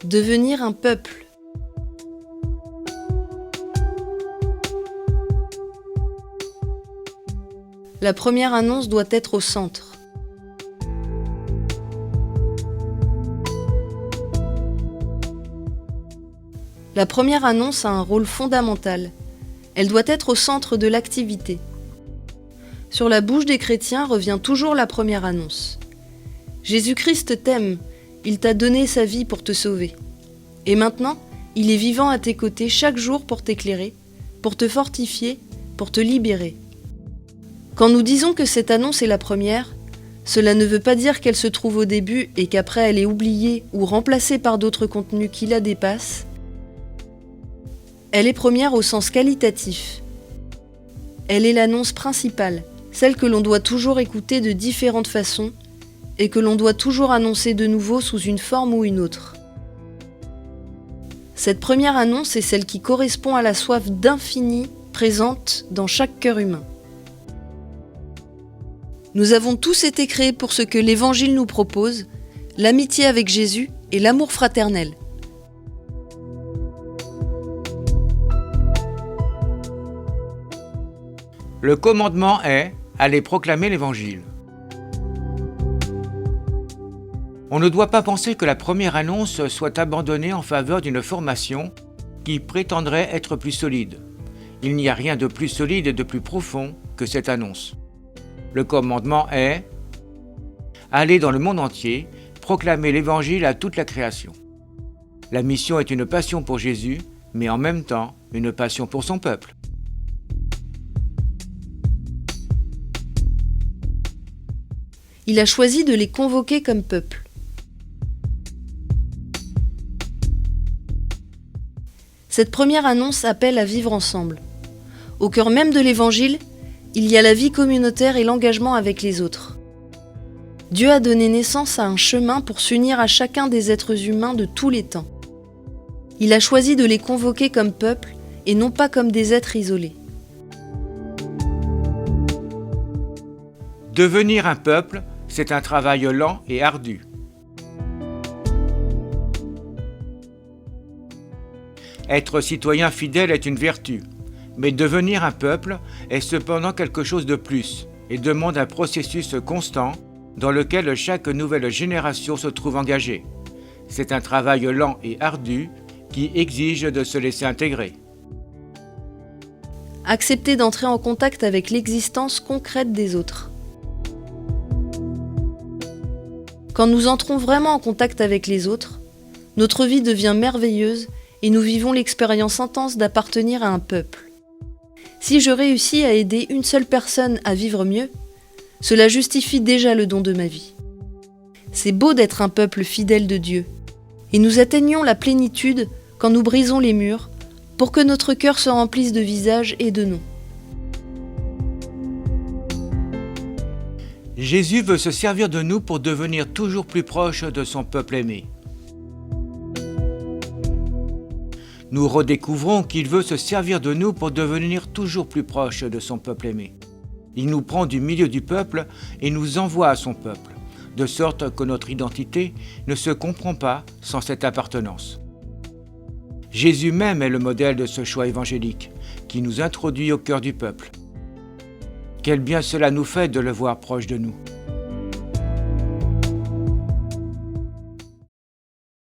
Devenir un peuple. La première annonce doit être au centre. La première annonce a un rôle fondamental. Elle doit être au centre de l'activité. Sur la bouche des chrétiens revient toujours la première annonce. Jésus-Christ t'aime, il t'a donné sa vie pour te sauver. Et maintenant, il est vivant à tes côtés chaque jour pour t'éclairer, pour te fortifier, pour te libérer. Quand nous disons que cette annonce est la première, cela ne veut pas dire qu'elle se trouve au début et qu'après elle est oubliée ou remplacée par d'autres contenus qui la dépassent. Elle est première au sens qualitatif. Elle est l'annonce principale, celle que l'on doit toujours écouter de différentes façons et que l'on doit toujours annoncer de nouveau sous une forme ou une autre. Cette première annonce est celle qui correspond à la soif d'infini présente dans chaque cœur humain. Nous avons tous été créés pour ce que l'Évangile nous propose, l'amitié avec Jésus et l'amour fraternel. Le commandement est « Allez proclamer l'Évangile ». On ne doit pas penser que la première annonce soit abandonnée en faveur d'une formation qui prétendrait être plus solide. Il n'y a rien de plus solide et de plus profond que cette annonce. Le commandement est « Allez dans le monde entier, proclamer l'Évangile à toute la création ». La mission est une passion pour Jésus, mais en même temps une passion pour son peuple. Il a choisi de les convoquer comme peuple. Cette première annonce appelle à vivre ensemble. Au cœur même de l'Évangile, il y a la vie communautaire et l'engagement avec les autres. Dieu a donné naissance à un chemin pour s'unir à chacun des êtres humains de tous les temps. Il a choisi de les convoquer comme peuple et non pas comme des êtres isolés. Devenir un peuple, c'est un travail lent et ardu. Être citoyen fidèle est une vertu, mais devenir un peuple est cependant quelque chose de plus et demande un processus constant dans lequel chaque nouvelle génération se trouve engagée. C'est un travail lent et ardu qui exige de se laisser intégrer. Accepter d'entrer en contact avec l'existence concrète des autres. Quand nous entrons vraiment en contact avec les autres, notre vie devient merveilleuse et nous vivons l'expérience intense d'appartenir à un peuple. Si je réussis à aider une seule personne à vivre mieux, cela justifie déjà le don de ma vie. C'est beau d'être un peuple fidèle de Dieu, et nous atteignons la plénitude quand nous brisons les murs pour que notre cœur se remplisse de visages et de noms. Jésus veut se servir de nous pour devenir toujours plus proche de son peuple aimé. Nous redécouvrons qu'il veut se servir de nous pour devenir toujours plus proche de son peuple aimé. Il nous prend du milieu du peuple et nous envoie à son peuple, de sorte que notre identité ne se comprend pas sans cette appartenance. Jésus même est le modèle de ce choix évangélique qui nous introduit au cœur du peuple. Quel bien cela nous fait de le voir proche de nous.